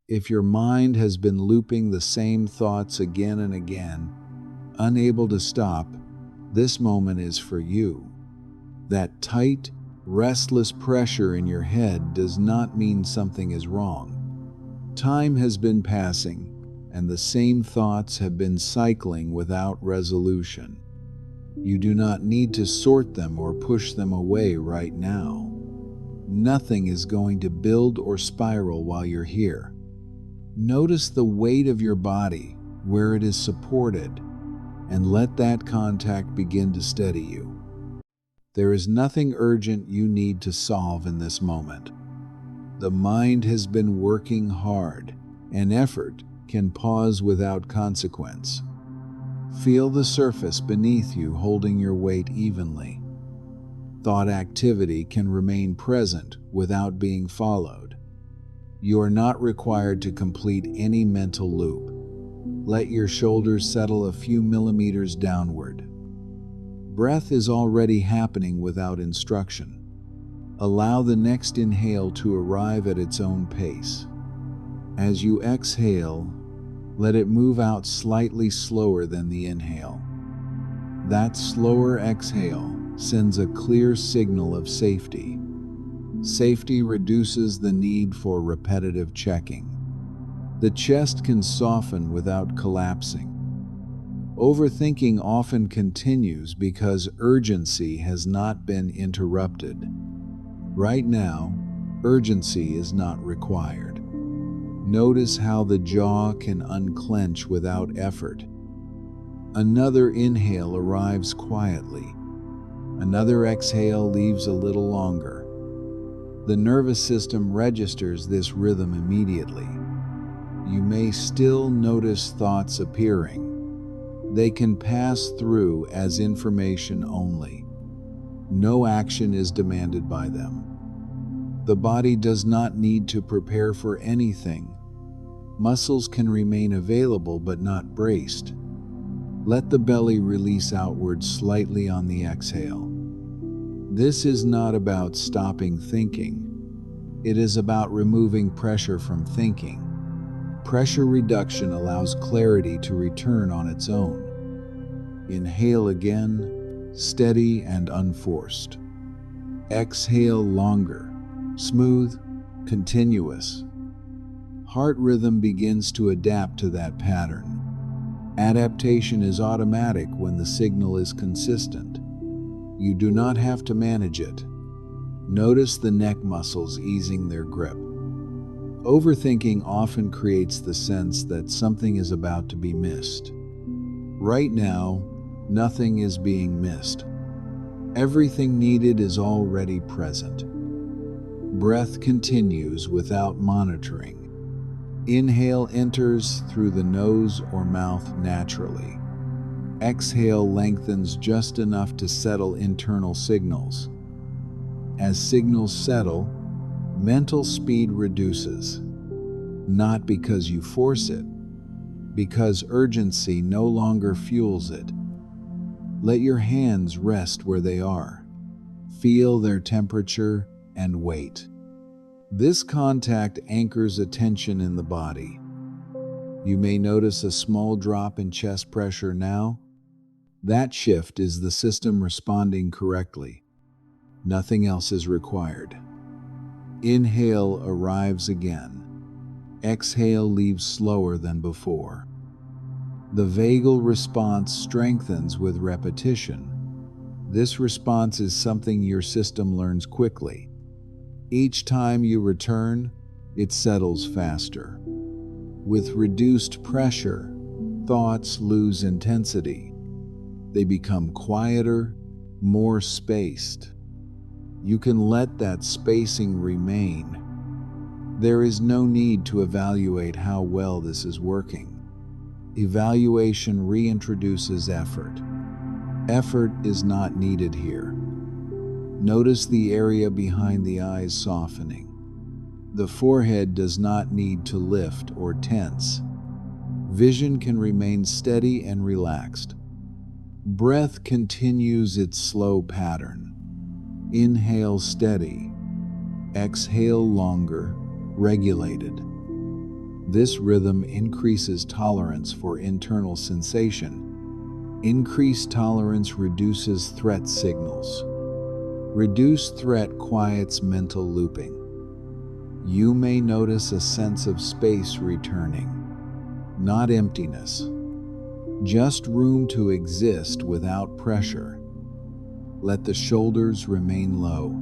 If your mind has been looping the same thoughts again and again, unable to stop, this moment is for you. That tight, restless pressure in your head does not mean something is wrong. Time has been passing, and the same thoughts have been cycling without resolution. You do not need to sort them or push them away right now. Nothing is going to build or spiral while you're here. Notice the weight of your body, where it is supported, and let that contact begin to steady you. There is nothing urgent you need to solve in this moment. The mind has been working hard, and effort can pause without consequence. Feel the surface beneath you holding your weight evenly. Thought activity can remain present without being followed. You are not required to complete any mental loop. Let your shoulders settle a few millimeters downward. Breath is already happening without instruction. Allow the next inhale to arrive at its own pace. As you exhale, let it move out slightly slower than the inhale. That slower exhale sends a clear signal of safety. Safety reduces the need for repetitive checking. The chest can soften without collapsing. Overthinking often continues because urgency has not been interrupted. Right now, urgency is not required. Notice how the jaw can unclench without effort. Another inhale arrives quietly. Another exhale leaves a little longer. The nervous system registers this rhythm immediately. You may still notice thoughts appearing. They can pass through as information only. No action is demanded by them. The body does not need to prepare for anything. Muscles can remain available but not braced. Let the belly release outward slightly on the exhale. This is not about stopping thinking. It is about removing pressure from thinking. Pressure reduction allows clarity to return on its own. Inhale again, steady and unforced. Exhale longer, smooth, continuous. Heart rhythm begins to adapt to that pattern. Adaptation is automatic when the signal is consistent. You do not have to manage it. Notice the neck muscles easing their grip. Overthinking often creates the sense that something is about to be missed. Right now, nothing is being missed. Everything needed is already present. Breath continues without monitoring. Inhale enters through the nose or mouth naturally. Exhale lengthens just enough to settle internal signals. As signals settle, mental speed reduces. Not because you force it, because urgency no longer fuels it. Let your hands rest where they are. Feel their temperature and weight. This contact anchors attention in the body. You may notice a small drop in chest pressure now. That shift is the system responding correctly. Nothing else is required. Inhale arrives again. Exhale leaves slower than before. The vagal response strengthens with repetition. This response is something your system learns quickly. Each time you return, it settles faster. With reduced pressure, thoughts lose intensity. They become quieter, more spaced. You can let that spacing remain. There is no need to evaluate how well this is working. Evaluation reintroduces effort. Effort is not needed here. Notice the area behind the eyes softening. The forehead does not need to lift or tense. Vision can remain steady and relaxed. Breath continues its slow pattern. Inhale steady. Exhale longer, regulated. This rhythm increases tolerance for internal sensation. Increased tolerance reduces threat signals. Reduced threat quiets mental looping. You may notice a sense of space returning, not emptiness, just room to exist without pressure. Let the shoulders remain low.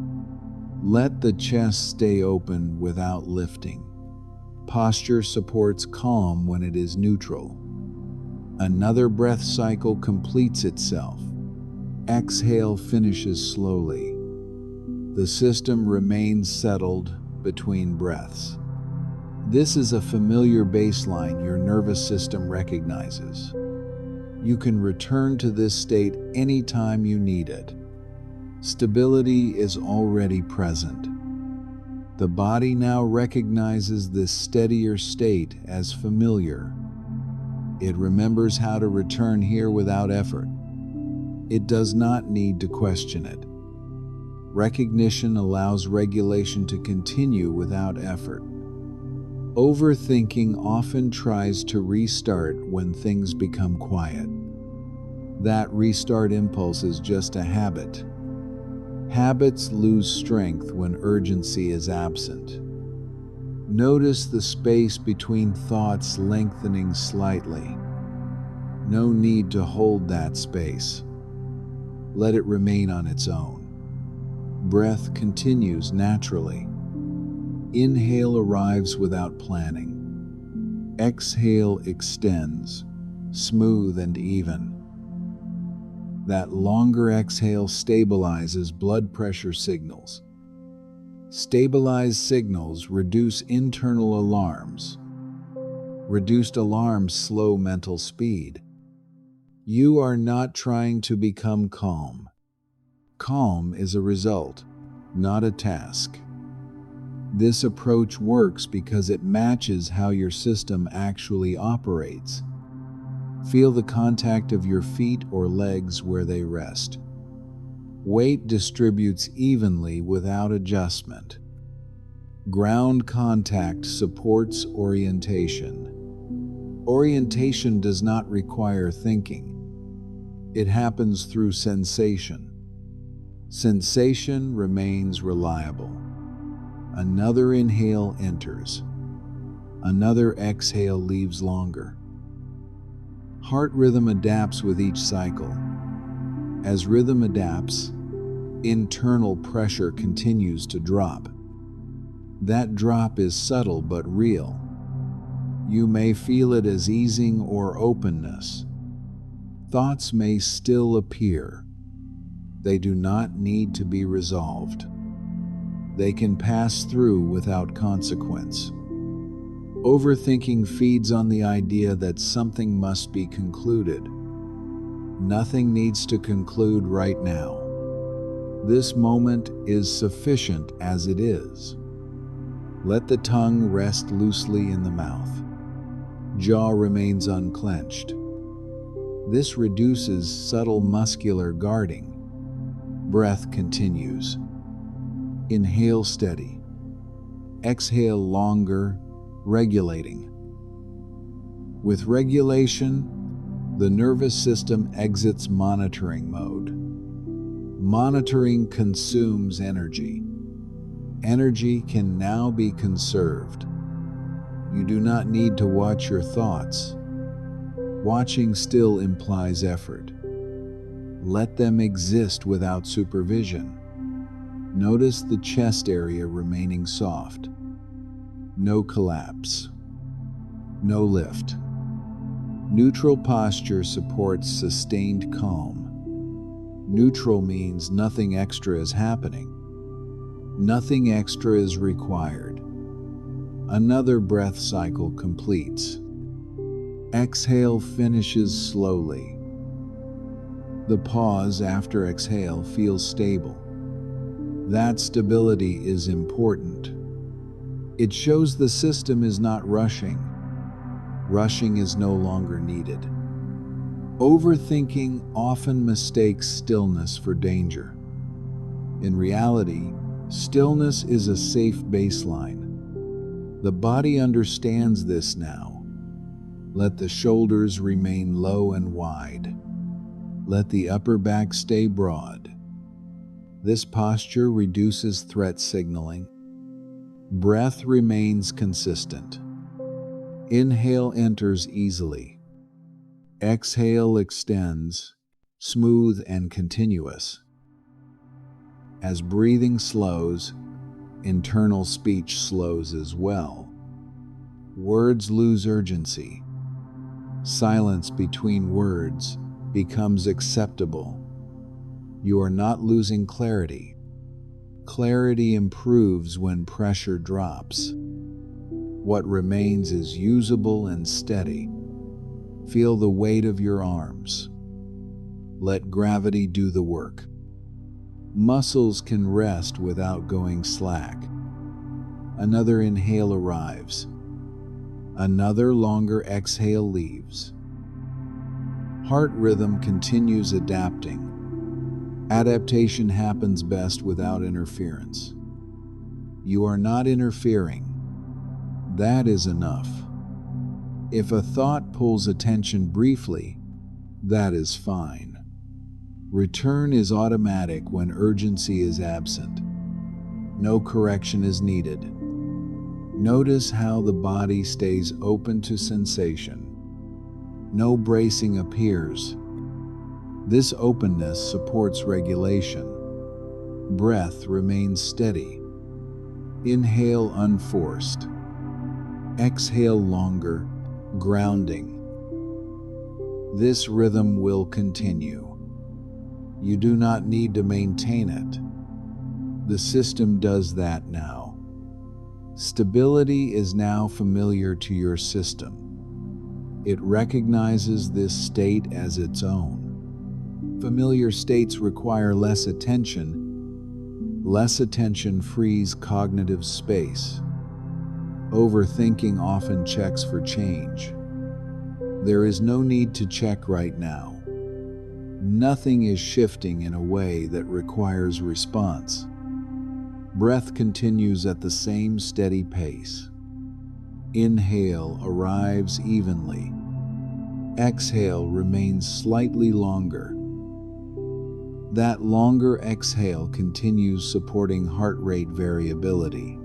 Let the chest stay open without lifting. Posture supports calm when it is neutral. Another breath cycle completes itself. Exhale finishes slowly. The system remains settled between breaths. This is a familiar baseline your nervous system recognizes. You can return to this state anytime you need it. Stability is already present. The body now recognizes this steadier state as familiar. It remembers how to return here without effort. It does not need to question it. Recognition allows regulation to continue without effort. Overthinking often tries to restart when things become quiet. That restart impulse is just a habit. Habits lose strength when urgency is absent. Notice the space between thoughts lengthening slightly. No need to hold that space. Let it remain on its own. Breath continues naturally. Inhale arrives without planning. Exhale extends, smooth and even. That longer exhale stabilizes blood pressure signals. Stabilized signals reduce internal alarms. Reduced alarms slow mental speed. You are not trying to become calm. Calm is a result, not a task. This approach works because it matches how your system actually operates. Feel the contact of your feet or legs where they rest. Weight distributes evenly without adjustment. Ground contact supports orientation. Orientation does not require thinking. It happens through sensation. Sensation remains reliable. Another inhale enters. Another exhale leaves longer. Heart rhythm adapts with each cycle. As rhythm adapts, internal pressure continues to drop. That drop is subtle but real. You may feel it as easing or openness. Thoughts may still appear. They do not need to be resolved. They can pass through without consequence. Overthinking feeds on the idea that something must be concluded. Nothing needs to conclude right now. This moment is sufficient as it is. Let the tongue rest loosely in the mouth. Jaw remains unclenched. This reduces subtle muscular guarding. Breath continues. Inhale steady. Exhale longer, regulating. With regulation, the nervous system exits monitoring mode. Monitoring consumes energy. Energy can now be conserved. You do not need to watch your thoughts. Watching still implies effort. Let them exist without supervision. Notice the chest area remaining soft. No collapse. No lift. Neutral posture supports sustained calm. Neutral means nothing extra is happening. Nothing extra is required. Another breath cycle completes. Exhale finishes slowly. The pause after exhale feels stable. That stability is important. It shows the system is not rushing. Rushing is no longer needed. Overthinking often mistakes stillness for danger. In reality, stillness is a safe baseline. The body understands this now. Let the shoulders remain low and wide. Let the upper back stay broad. This posture reduces threat signaling. Breath remains consistent. Inhale enters easily. Exhale extends, smooth and continuous. As breathing slows, internal speech slows as well. Words lose urgency. Silence between words becomes acceptable. You are not losing clarity. Clarity improves when pressure drops. What remains is usable and steady. Feel the weight of your arms. Let gravity do the work. Muscles can rest without going slack. Another inhale arrives. Another longer exhale leaves. Heart rhythm continues adapting. Adaptation happens best without interference. You are not interfering. That is enough. If a thought pulls attention briefly, that is fine. Return is automatic when urgency is absent. No correction is needed. Notice how the body stays open to sensation. No bracing appears. This openness supports regulation. Breath remains steady. Inhale unforced. Exhale longer, grounding. This rhythm will continue. You do not need to maintain it. The system does that now. Stability is now familiar to your system. It recognizes this state as its own. Familiar states require less attention. Less attention frees cognitive space. Overthinking often checks for change. There is no need to check right now. Nothing is shifting in a way that requires response. Breath continues at the same steady pace. Inhale arrives evenly. Exhale remains slightly longer. That longer exhale continues supporting heart rate variability.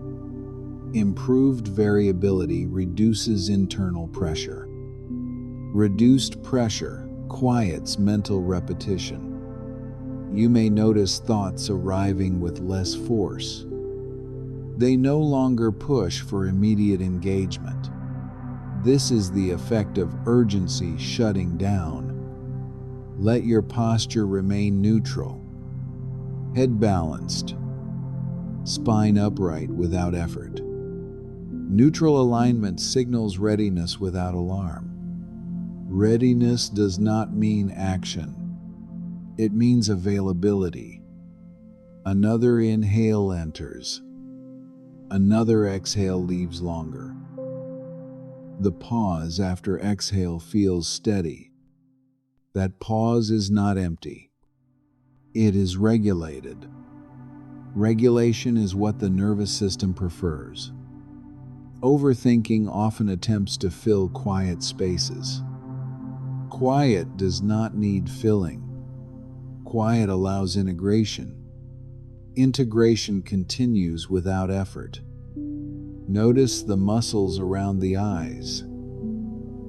Improved variability reduces internal pressure. Reduced pressure quiets mental repetition. You may notice thoughts arriving with less force. They no longer push for immediate engagement. This is the effect of urgency shutting down. Let your posture remain neutral. Head balanced. Spine upright without effort. Neutral alignment signals readiness without alarm. Readiness does not mean action. It means availability. Another inhale enters. Another exhale leaves longer. The pause after exhale feels steady. That pause is not empty. It is regulated. Regulation is what the nervous system prefers. Overthinking often attempts to fill quiet spaces. Quiet does not need filling. Quiet allows integration. Integration continues without effort. Notice the muscles around the eyes.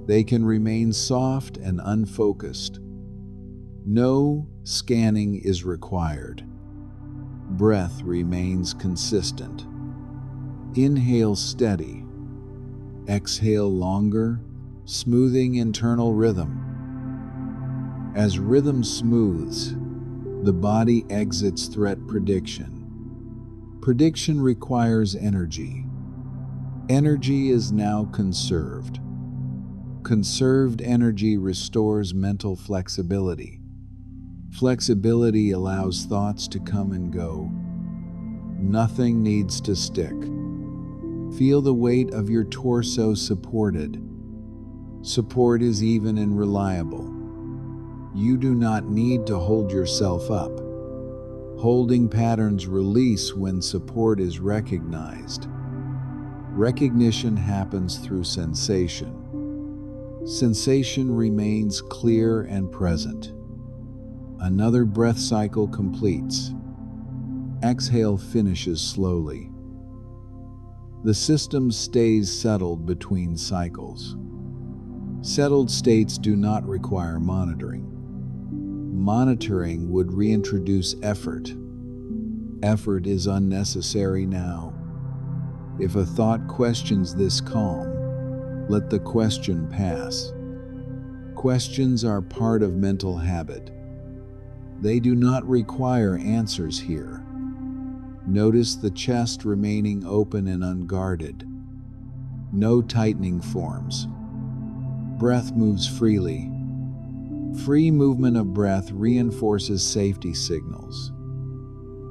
They can remain soft and unfocused. No scanning is required. Breath remains consistent. Inhale steady. Exhale longer, smoothing internal rhythm. As rhythm smooths, the body exits threat prediction. Prediction requires energy. Energy is now conserved. Conserved energy restores mental flexibility. Flexibility allows thoughts to come and go. Nothing needs to stick. Feel the weight of your torso supported. Support is even and reliable. You do not need to hold yourself up. Holding patterns release when support is recognized. Recognition happens through sensation. Sensation remains clear and present. Another breath cycle completes. Exhale finishes slowly. The system stays settled between cycles. Settled states do not require monitoring. Monitoring would reintroduce effort. Effort is unnecessary now. If a thought questions this calm, let the question pass. Questions are part of mental habit. They do not require answers here. Notice the chest remaining open and unguarded. No tightening forms. Breath moves freely. Free movement of breath reinforces safety signals.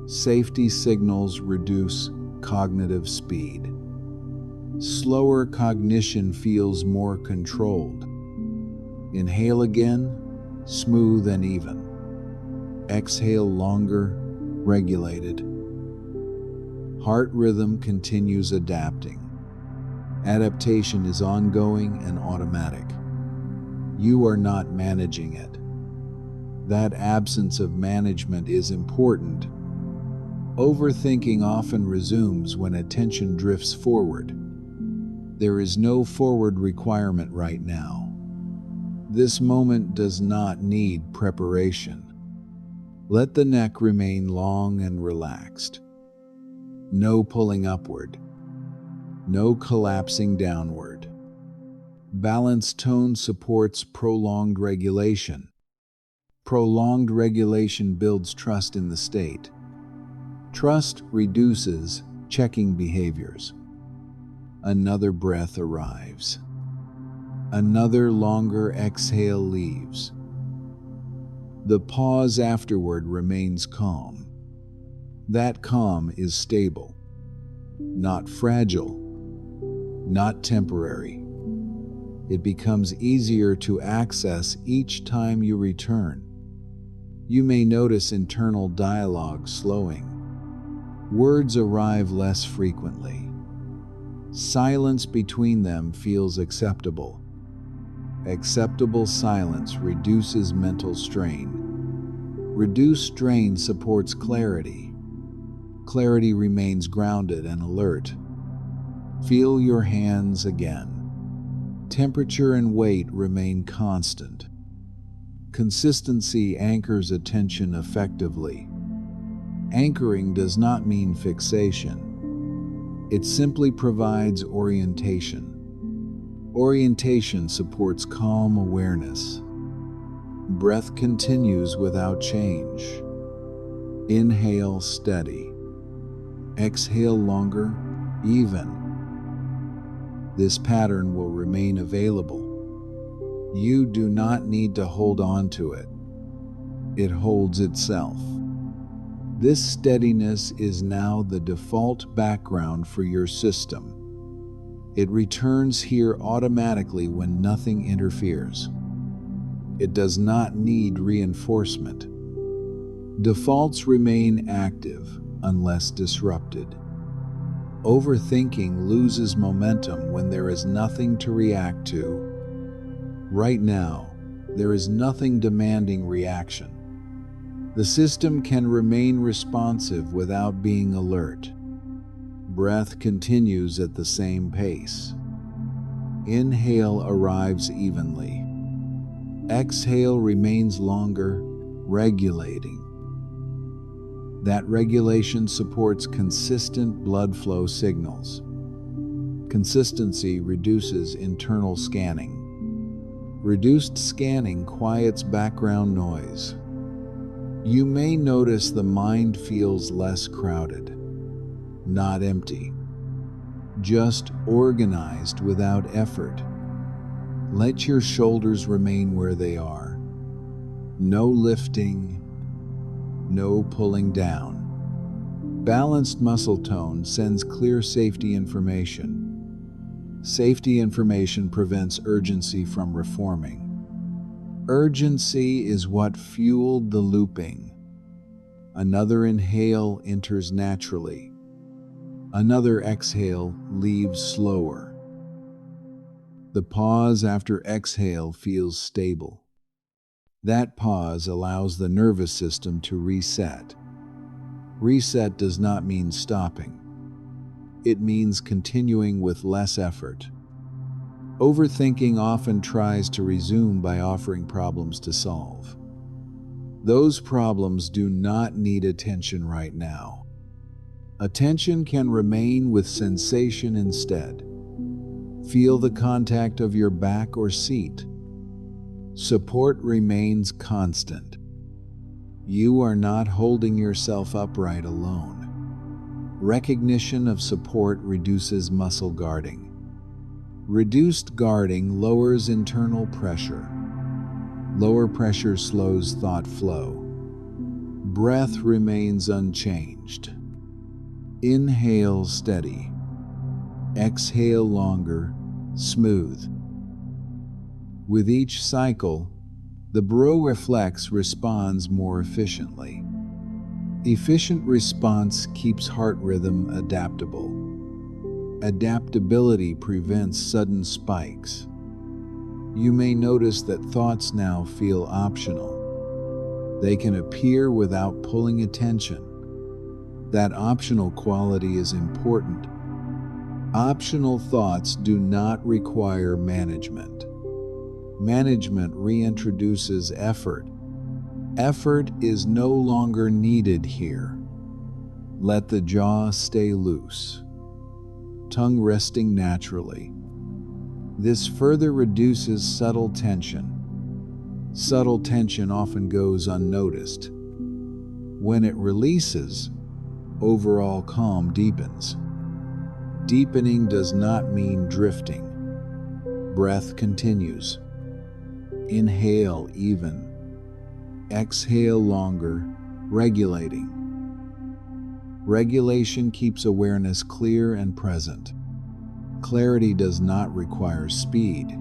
Safety signals reduce cognitive speed. Slower cognition feels more controlled. Inhale again, smooth and even. Exhale longer, regulated. Heart rhythm continues adapting. Adaptation is ongoing and automatic. You are not managing it. That absence of management is important. Overthinking often resumes when attention drifts forward. There is no forward requirement right now. This moment does not need preparation. Let the neck remain long and relaxed. No pulling upward. No collapsing downward. Balanced tone supports prolonged regulation. Prolonged regulation builds trust in the state. Trust reduces checking behaviors. Another breath arrives. Another longer exhale leaves. The pause afterward remains calm. That calm is stable, not fragile, not temporary. It becomes easier to access each time you return. You may notice internal dialogue slowing. Words arrive less frequently. Silence between them feels acceptable. Acceptable silence reduces mental strain. Reduced strain supports clarity. Clarity remains grounded and alert. Feel your hands again. Temperature and weight remain constant. Consistency anchors attention effectively. Anchoring does not mean fixation. It simply provides orientation. Orientation supports calm awareness. Breath continues without change. Inhale steady. Exhale longer, even. This pattern will remain available. You do not need to hold on to it. It holds itself. This steadiness is now the default background for your system. It returns here automatically when nothing interferes. It does not need reinforcement. Defaults remain active unless disrupted. Overthinking loses momentum when there is nothing to react to. Right now, there is nothing demanding reaction. The system can remain responsive without being alert. Breath continues at the same pace. Inhale arrives evenly. Exhale remains longer, regulating. That regulation supports consistent blood flow signals. Consistency reduces internal scanning. Reduced scanning quiets background noise. You may notice the mind feels less crowded. Not empty, just organized without effort. Let your shoulders remain where they are. No lifting, no pulling down. Balanced muscle tone sends clear safety information. Safety information prevents urgency from reforming. Urgency is what fueled the looping. Another inhale enters naturally. Another exhale leaves slower. The pause after exhale feels stable. That pause allows the nervous system to reset. Reset does not mean stopping. It means continuing with less effort. Overthinking often tries to resume by offering problems to solve. Those problems do not need attention right now. Attention can remain with sensation instead. Feel the contact of your back or seat. Support remains constant. You are not holding yourself upright alone. Recognition of support reduces muscle guarding. Reduced guarding lowers internal pressure. Lower pressure slows thought flow. Breath remains unchanged. Inhale steady. Exhale longer, smooth. With each cycle, the baroreflex responds more efficiently. Efficient response keeps heart rhythm adaptable. Adaptability prevents sudden spikes. You may notice that thoughts now feel optional. They can appear without pulling attention. That optional quality is important. Optional thoughts do not require management. Management reintroduces effort. Effort is no longer needed here. Let the jaw stay loose. Tongue resting naturally. This further reduces subtle tension. Subtle tension often goes unnoticed. When it releases, overall calm deepens. Deepening does not mean drifting. Breath continues. Inhale even. Exhale longer, regulating. Regulation keeps awareness clear and present. Clarity does not require speed.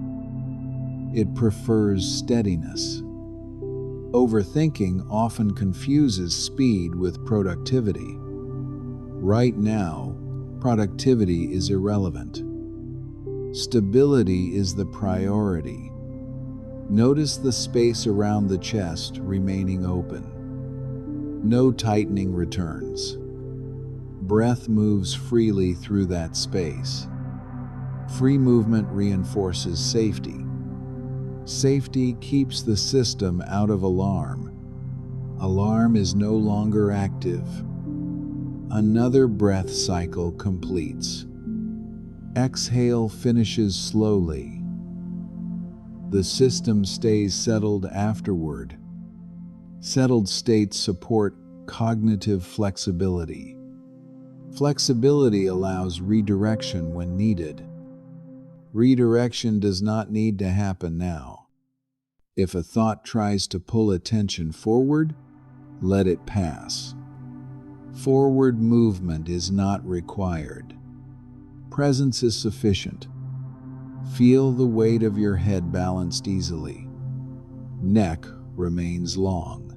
It prefers steadiness. Overthinking often confuses speed with productivity. Right now, productivity is irrelevant. Stability is the priority. Notice the space around the chest remaining open. No tightening returns. Breath moves freely through that space. Free movement reinforces safety. Safety keeps the system out of alarm. Alarm is no longer active. Another breath cycle completes. Exhale finishes slowly. The system stays settled afterward. Settled states support cognitive flexibility. Flexibility allows redirection when needed. Redirection does not need to happen now. If a thought tries to pull attention forward, let it pass. Forward movement is not required. Presence is sufficient. Feel the weight of your head balanced easily. Neck remains long.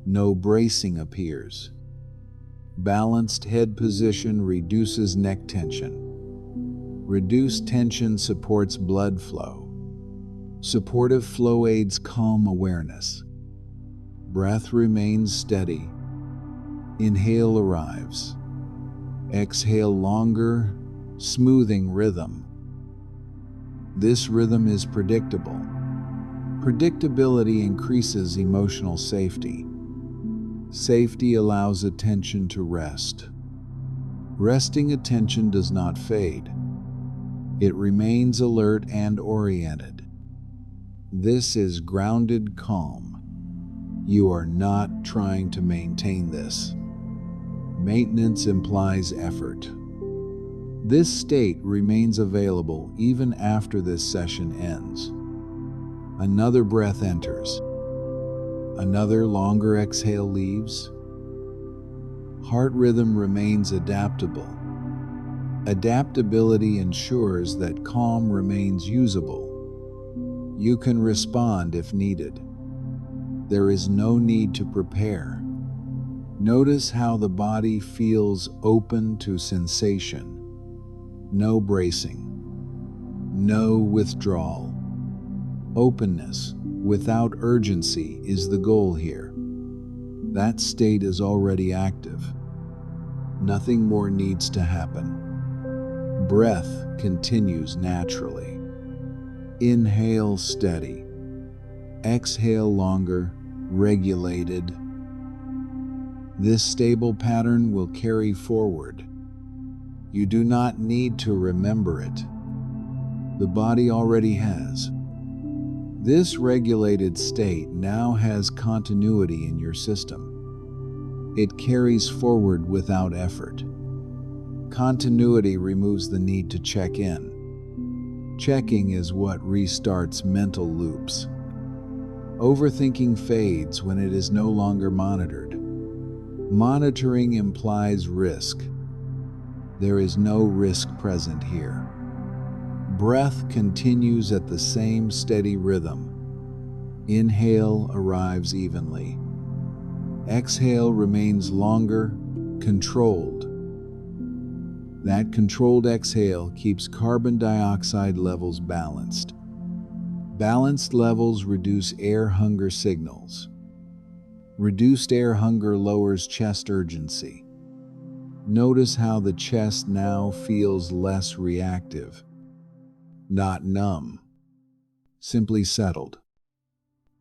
No bracing appears. Balanced head position reduces neck tension. Reduced tension supports blood flow. Supportive flow aids calm awareness. Breath remains steady. Inhale arrives. Exhale longer, smoothing rhythm. This rhythm is predictable. Predictability increases emotional safety. Safety allows attention to rest. Resting attention does not fade. It remains alert and oriented. This is grounded calm. You are not trying to maintain this. Maintenance implies effort. This state remains available even after this session ends. Another breath enters. Another longer exhale leaves. Heart rhythm remains adaptable. Adaptability ensures that calm remains usable. You can respond if needed. There is no need to prepare. Notice how the body feels open to sensation. No bracing. No withdrawal. Openness, without urgency, is the goal here. That state is already active. Nothing more needs to happen. Breath continues naturally. Inhale steady. Exhale longer, regulated. This stable pattern will carry forward. You do not need to remember it. The body already has. This regulated state now has continuity in your system. It carries forward without effort. Continuity removes the need to check in. Checking is what restarts mental loops. Overthinking fades when it is no longer monitored. Monitoring implies risk. There is no risk present here. Breath continues at the same steady rhythm. Inhale arrives evenly. Exhale remains longer, controlled. That controlled exhale keeps carbon dioxide levels balanced. Balanced levels reduce air hunger signals. Reduced air hunger lowers chest urgency. Notice how the chest now feels less reactive. Not numb, simply settled.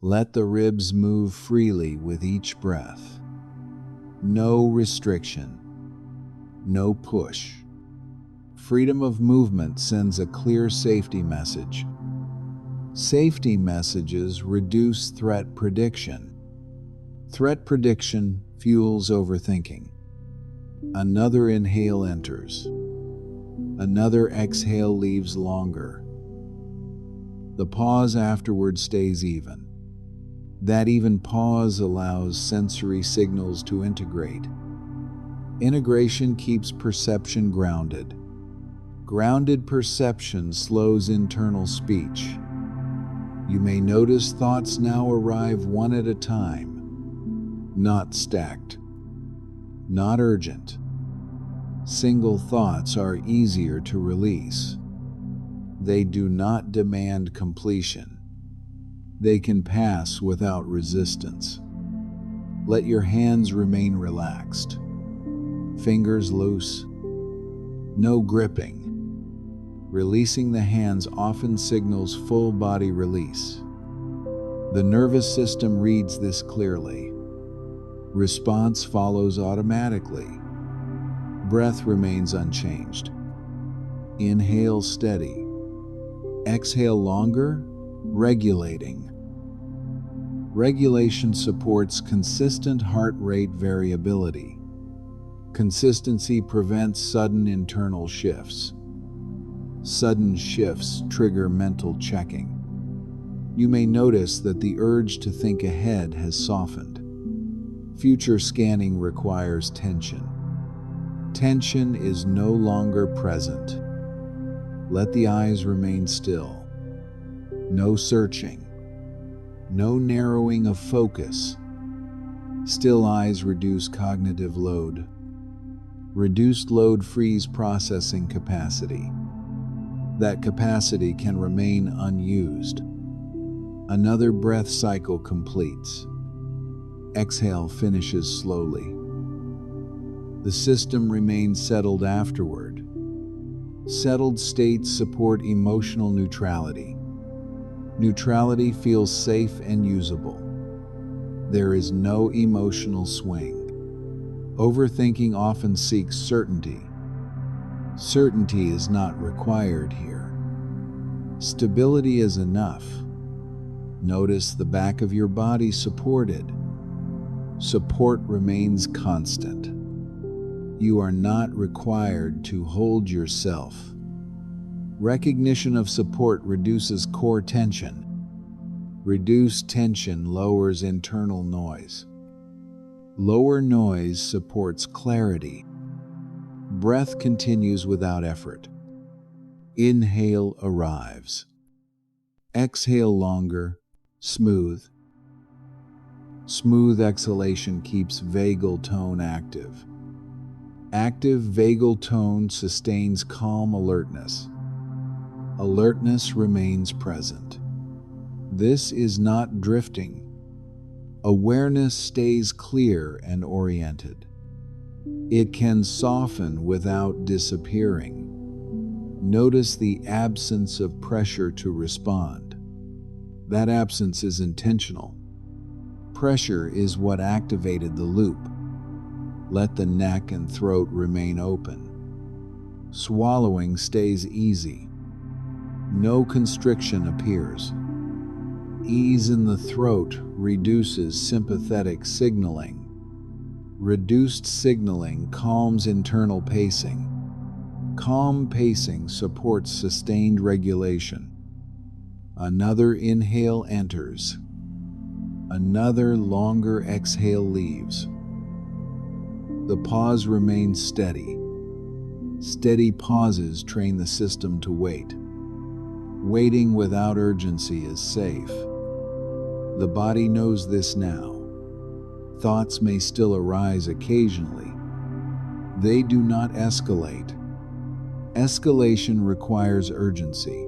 Let the ribs move freely with each breath. No restriction, no push. Freedom of movement sends a clear safety message. Safety messages reduce threat prediction. Threat prediction fuels overthinking. Another inhale enters. Another exhale leaves longer. The pause afterward stays even. That even pause allows sensory signals to integrate. Integration keeps perception grounded. Grounded perception slows internal speech. You may notice thoughts now arrive one at a time, not stacked, not urgent. Single thoughts are easier to release. They do not demand completion. They can pass without resistance. Let your hands remain relaxed. Fingers loose. No gripping. Releasing the hands often signals full body release. The nervous system reads this clearly. Response follows automatically. Breath remains unchanged. Inhale steady. Exhale longer, regulating. Regulation supports consistent heart rate variability. Consistency prevents sudden internal shifts. Sudden shifts trigger mental checking. You may notice that the urge to think ahead has softened. Future scanning requires tension. Tension is no longer present. Let the eyes remain still. No searching. No narrowing of focus. Still eyes reduce cognitive load. Reduced load frees processing capacity. That capacity can remain unused. Another breath cycle completes. Exhale finishes slowly. The system remains settled afterward. Settled states support emotional neutrality. Neutrality feels safe and usable. There is no emotional swing. Overthinking often seeks certainty. Certainty is not required here. Stability is enough. Notice the back of your body supported. Support remains constant. You are not required to hold yourself. Recognition of support reduces core tension. Reduced tension lowers internal noise. Lower noise supports clarity. Breath continues without effort. Inhale arrives. Exhale longer, smooth. Smooth exhalation keeps vagal tone active. Active vagal tone sustains calm alertness. Alertness remains present. This is not drifting. Awareness stays clear and oriented. It can soften without disappearing. Notice the absence of pressure to respond. That absence is intentional. Pressure is what activated the loop. Let the neck and throat remain open. Swallowing stays easy. No constriction appears. Ease in the throat reduces sympathetic signaling. Reduced signaling calms internal pacing. Calm pacing supports sustained regulation. Another inhale enters. Another longer exhale leaves. The pause remains steady. Steady pauses train the system to wait. Waiting without urgency is safe. The body knows this now. Thoughts may still arise occasionally. They do not escalate. Escalation requires urgency.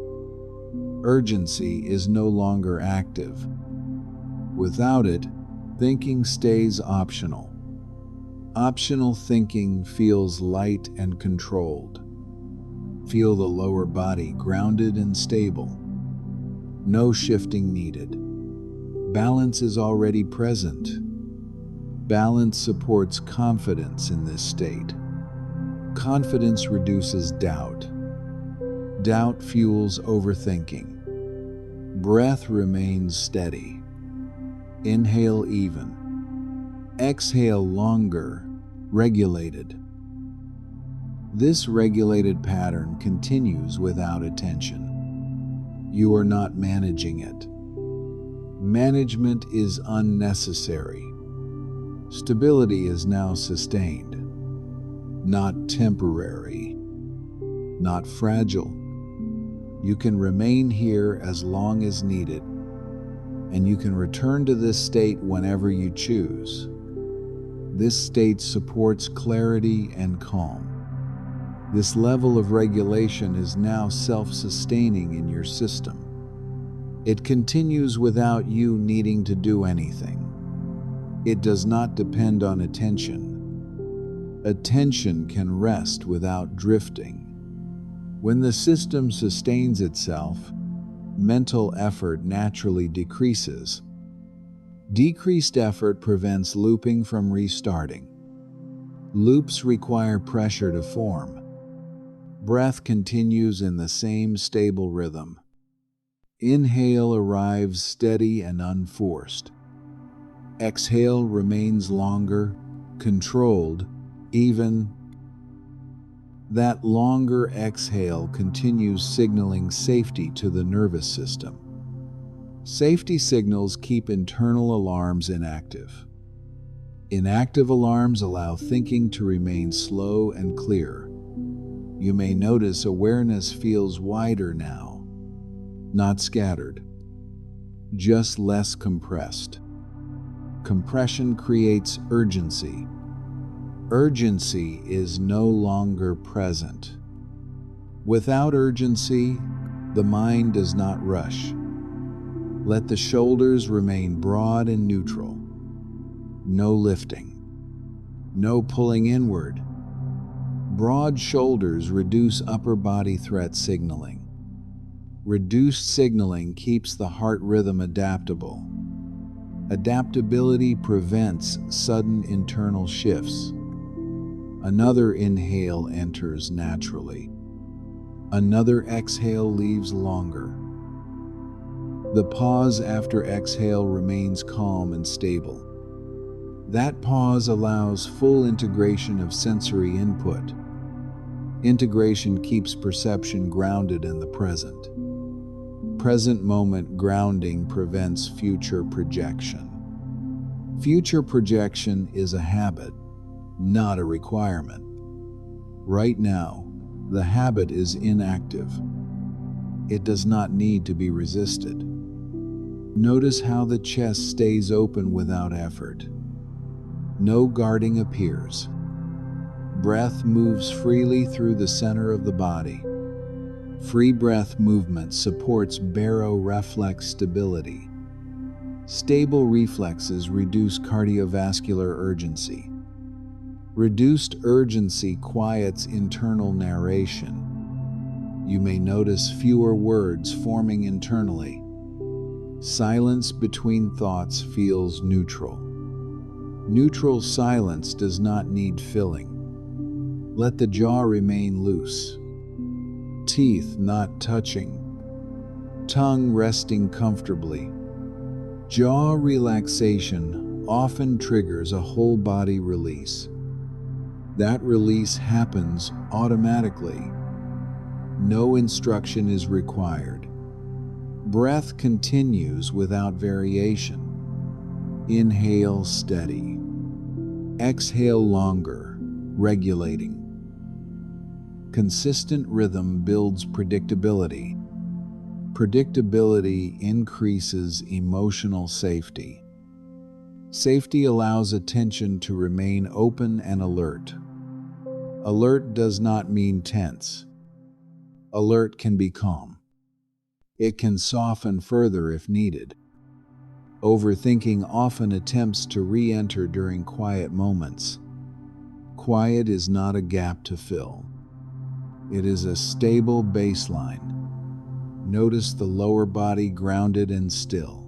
Urgency is no longer active. Without it, thinking stays optional. Optional thinking feels light and controlled. Feel the lower body grounded and stable. No shifting needed. Balance is already present. Balance supports confidence in this state. Confidence reduces doubt. Doubt fuels overthinking. Breath remains steady. Inhale even. Exhale longer, regulated. This regulated pattern continues without attention. You are not managing it. Management is unnecessary. Stability is now sustained, not temporary, not fragile. You can remain here as long as needed, and you can return to this state whenever you choose. This state supports clarity and calm. This level of regulation is now self-sustaining in your system. It continues without you needing to do anything. It does not depend on attention. Attention can rest without drifting. When the system sustains itself, mental effort naturally decreases. Decreased effort prevents looping from restarting. Loops require pressure to form. Breath continues in the same stable rhythm. Inhale arrives steady and unforced. Exhale remains longer, controlled, even. That longer exhale continues signaling safety to the nervous system. Safety signals keep internal alarms inactive. Inactive alarms allow thinking to remain slow and clear. You may notice awareness feels wider now, not scattered, just less compressed. Compression creates urgency. Urgency is no longer present. Without urgency, the mind does not rush. Let the shoulders remain broad and neutral. No lifting. No pulling inward. Broad shoulders reduce upper body threat signaling. Reduced signaling keeps the heart rhythm adaptable. Adaptability prevents sudden internal shifts. Another inhale enters naturally. Another exhale leaves longer. The pause after exhale remains calm and stable. That pause allows full integration of sensory input. Integration keeps perception grounded in the present. Present moment grounding prevents future projection. Future projection is a habit, not a requirement. Right now, the habit is inactive. It does not need to be resisted. Notice how the chest stays open without effort. No guarding appears. Breath moves freely through the center of the body. Free breath movement supports baroreflex stability. Stable reflexes reduce cardiovascular urgency. Reduced urgency quiets internal narration. You may notice fewer words forming internally. Silence between thoughts feels neutral. Neutral silence does not need filling. Let the jaw remain loose. Teeth not touching. Tongue resting comfortably. Jaw relaxation often triggers a whole body release. That release happens automatically. No instruction is required. Breath continues without variation. Inhale steady. Exhale longer, regulating. Consistent rhythm builds predictability. Predictability increases emotional safety. Safety allows attention to remain open and alert. Alert does not mean tense. Alert can be calm. It can soften further if needed. Overthinking often attempts to re-enter during quiet moments. Quiet is not a gap to fill. It is a stable baseline. Notice the lower body grounded and still.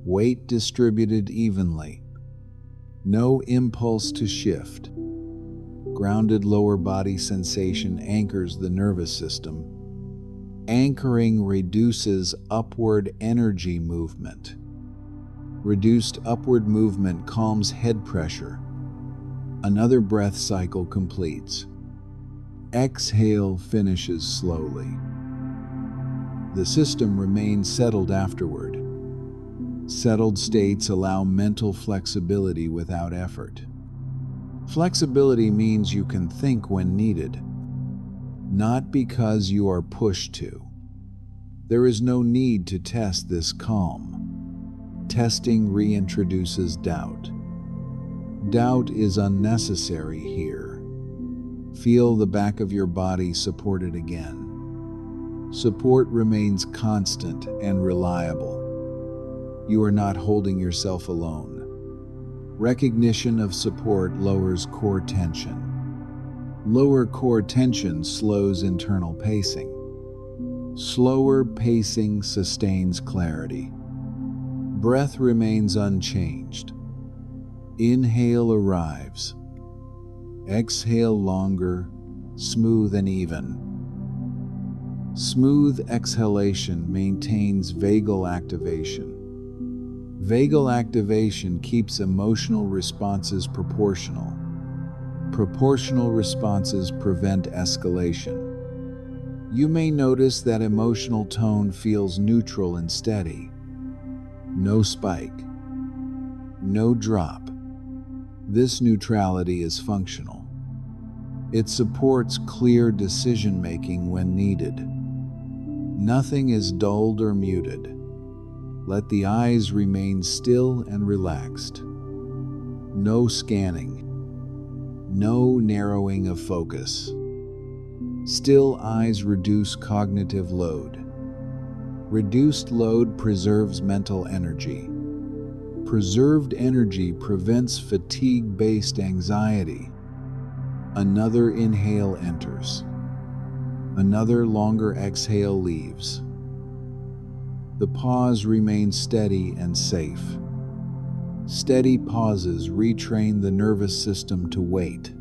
Weight distributed evenly. No impulse to shift. Grounded lower body sensation anchors the nervous system. Anchoring reduces upward energy movement. Reduced upward movement calms head pressure. Another breath cycle completes. Exhale finishes slowly. The system remains settled afterward. Settled states allow mental flexibility without effort. Flexibility means you can think when needed, not because you are pushed to. There is no need to test this calm. Testing reintroduces doubt. Doubt is unnecessary here. Feel the back of your body supported again. Support remains constant and reliable. You are not holding yourself alone. Recognition of support lowers core tension. Lower core tension slows internal pacing. Slower pacing sustains clarity. Breath remains unchanged. Inhale arrives. Exhale longer, smooth and even. Smooth exhalation maintains vagal activation. Vagal activation keeps emotional responses proportional. Proportional responses prevent escalation. You may notice that emotional tone feels neutral and steady. No spike. No drop. This neutrality is functional. It supports clear decision-making when needed. Nothing is dulled or muted. Let the eyes remain still and relaxed. No scanning. No narrowing of focus. Still eyes reduce cognitive load. Reduced load preserves mental energy. Preserved energy prevents fatigue-based anxiety. Another inhale enters. Another longer exhale leaves. The pause remains steady and safe. Steady pauses retrain the nervous system to wait.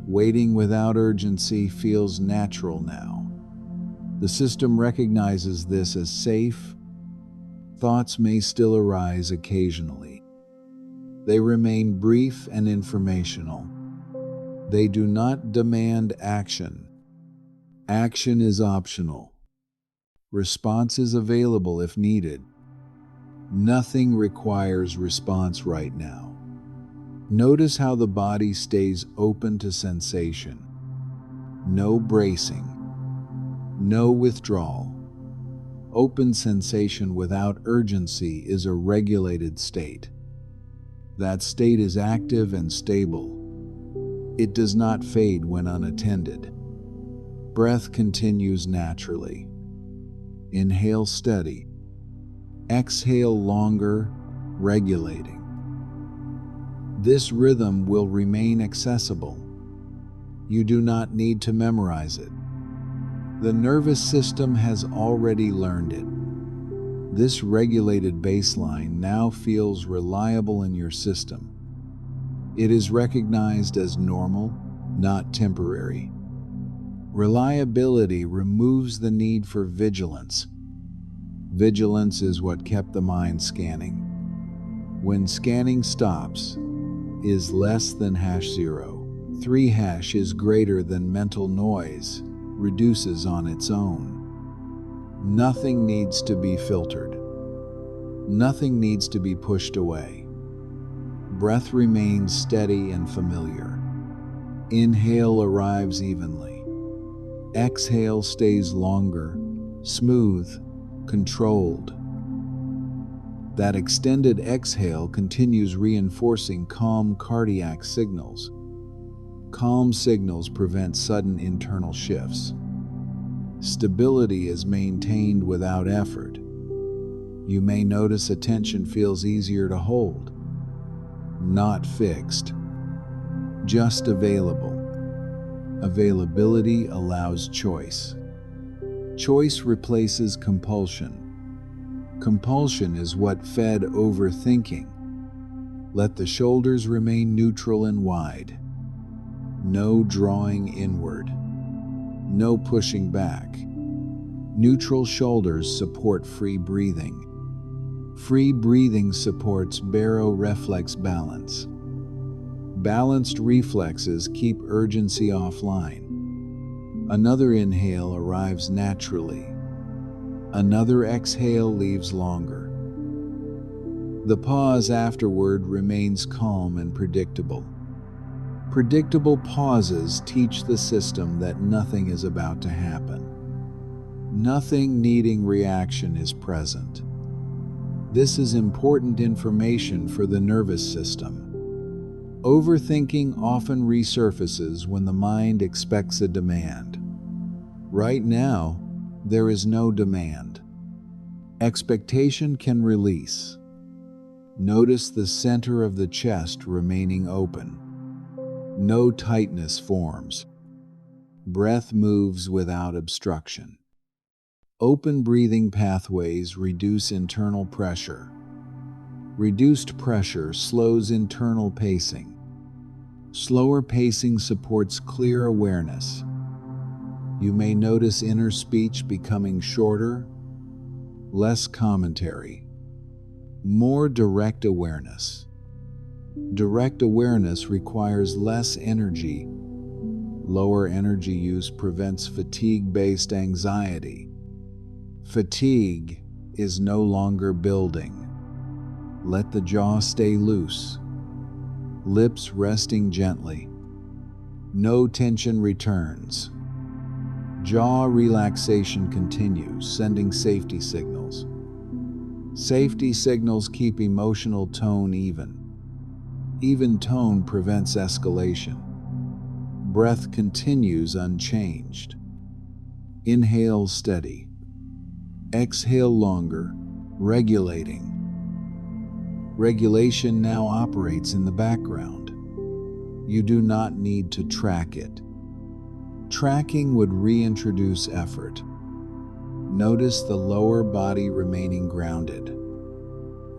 Waiting without urgency feels natural now. The system recognizes this as safe. Thoughts may still arise occasionally. They remain brief and informational. They do not demand action. Action is optional. Response is available if needed. Nothing requires response right now. Notice how the body stays open to sensation. No bracing. No withdrawal. Open sensation without urgency is a regulated state. That state is active and stable. It does not fade when unattended. Breath continues naturally. Inhale steady. Exhale longer, regulating. This rhythm will remain accessible. You do not need to memorize it. The nervous system has already learned it. This regulated baseline now feels reliable in your system. It is recognized as normal, not temporary. Reliability removes the need for vigilance. Vigilance is what kept the mind scanning. When scanning stops, is less than #0. 3# is greater than mental noise, reduces on its own. Nothing needs to be filtered. Nothing needs to be pushed away. Breath remains steady and familiar. Inhale arrives evenly. Exhale stays longer, smooth, controlled. That extended exhale continues reinforcing calm cardiac signals. Calm signals prevent sudden internal shifts. Stability is maintained without effort. You may notice attention feels easier to hold. Not fixed, just available. Availability allows choice. Choice replaces compulsion. Compulsion is what fed overthinking. Let the shoulders remain neutral and wide. No drawing inward. No pushing back. Neutral shoulders support free breathing. Free breathing supports baroreflex balance. Balanced reflexes keep urgency offline. Another inhale arrives naturally. Another exhale leaves longer. The pause afterward remains calm and predictable. Predictable pauses teach the system that nothing is about to happen. Nothing needing reaction is present. This is important information for the nervous system. Overthinking often resurfaces when the mind expects a demand. Right now, there is no demand. Expectation can release. Notice the center of the chest remaining open. No tightness forms. Breath moves without obstruction. Open breathing pathways reduce internal pressure. Reduced pressure slows internal pacing. Slower pacing supports clear awareness. You may notice inner speech becoming shorter, less commentary, more direct awareness. Direct awareness requires less energy. Lower energy use prevents fatigue-based anxiety. Fatigue is no longer building. Let the jaw stay loose. Lips resting gently. No tension returns. Jaw relaxation continues, sending safety signals. Safety signals keep emotional tone even. Even tone prevents escalation. Breath continues unchanged. Inhale steady. Exhale longer, regulating. Regulation now operates in the background. You do not need to track it. Tracking would reintroduce effort. Notice the lower body remaining grounded.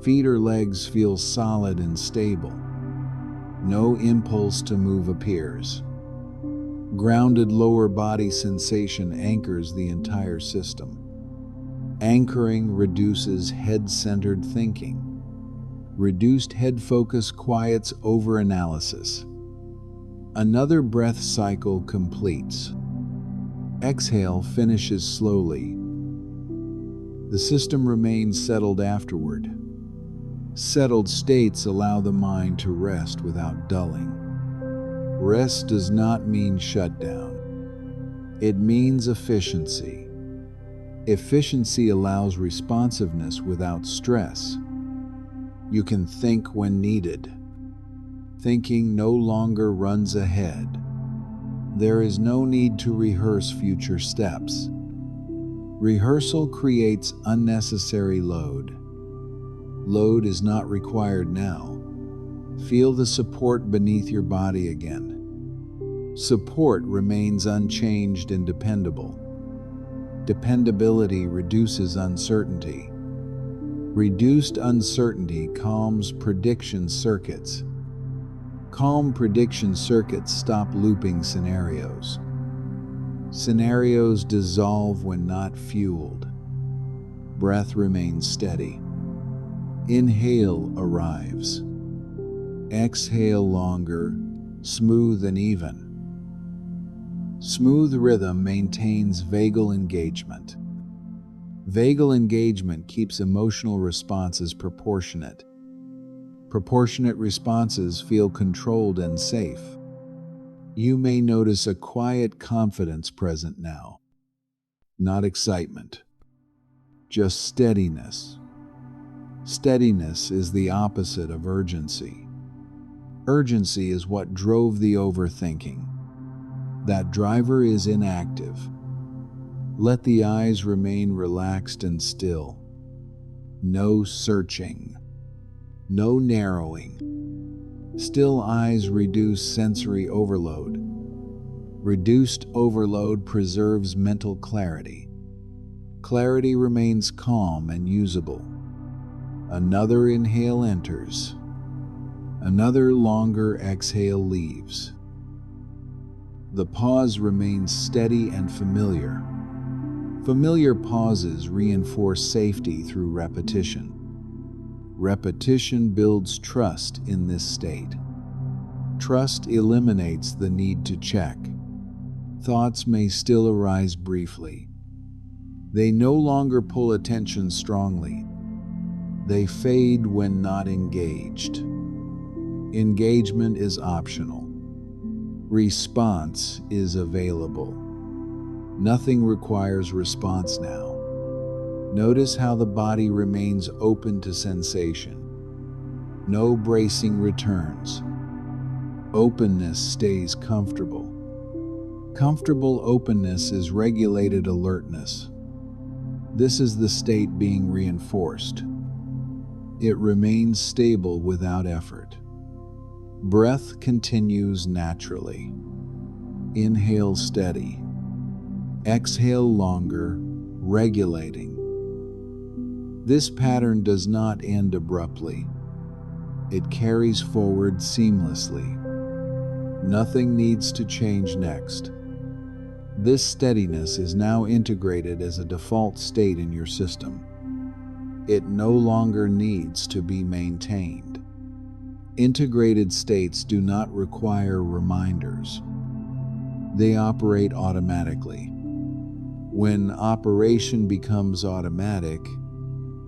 Feet or legs feel solid and stable. No impulse to move appears. Grounded lower body sensation anchors the entire system. Anchoring reduces head-centered thinking. Reduced head focus quiets overanalysis. Another breath cycle completes. Exhale finishes slowly. The system remains settled afterward. Settled states allow the mind to rest without dulling. Rest does not mean shutdown. It means efficiency. Efficiency allows responsiveness without stress. You can think when needed. Thinking no longer runs ahead. There is no need to rehearse future steps. Rehearsal creates unnecessary load. Load is not required now. Feel the support beneath your body again. Support remains unchanged and dependable. Dependability reduces uncertainty. Reduced uncertainty calms prediction circuits. Calm prediction circuits stop looping scenarios. Scenarios dissolve when not fueled. Breath remains steady. Inhale arrives. Exhale longer, smooth and even. Smooth rhythm maintains vagal engagement. Vagal engagement keeps emotional responses proportionate. Proportionate responses feel controlled and safe. You may notice a quiet confidence present now. Not excitement, just steadiness. Steadiness is the opposite of urgency. Urgency is what drove the overthinking. That driver is inactive. Let the eyes remain relaxed and still. No searching. No narrowing. Still eyes reduce sensory overload. Reduced overload preserves mental clarity. Clarity remains calm and usable. Another inhale enters. Another longer exhale leaves. The pause remains steady and familiar. Familiar pauses reinforce safety through repetition. Repetition builds trust in this state. Trust eliminates the need to check. Thoughts may still arise briefly. They no longer pull attention strongly. They fade when not engaged. Engagement is optional. Response is available. Nothing requires response now. Notice how the body remains open to sensation. No bracing returns. Openness stays comfortable. Comfortable openness is regulated alertness. This is the state being reinforced. It remains stable without effort. Breath continues naturally. Inhale steady. Exhale longer, regulating. This pattern does not end abruptly. It carries forward seamlessly. Nothing needs to change next. This steadiness is now integrated as a default state in your system. It no longer needs to be maintained. Integrated states do not require reminders. They operate automatically. When operation becomes automatic,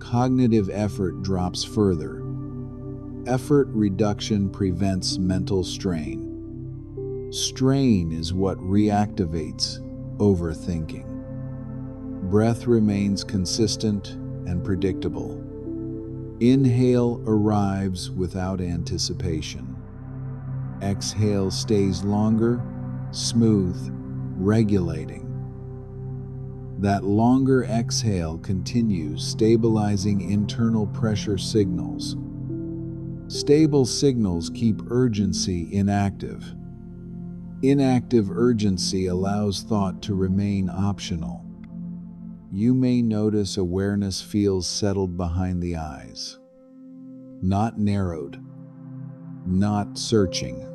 cognitive effort drops further. Effort reduction prevents mental strain. Strain is what reactivates overthinking. Breath remains consistent and predictable. Inhale arrives without anticipation. Exhale stays longer, smooth, regulating. That longer exhale continues stabilizing internal pressure signals. Stable signals keep urgency inactive. Inactive urgency allows thought to remain optional. You may notice awareness feels settled behind the eyes. Not narrowed. Not searching.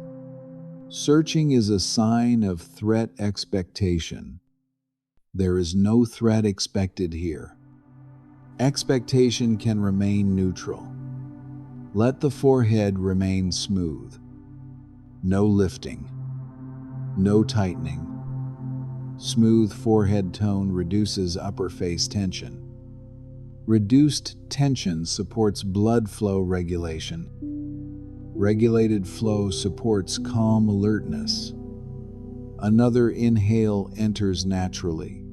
Searching is a sign of threat expectation. There is no threat expected here. Expectation can remain neutral. Let the forehead remain smooth. No lifting. No tightening. Smooth forehead tone reduces upper face tension. Reduced tension supports blood flow regulation. Regulated flow supports calm alertness. Another inhale enters naturally.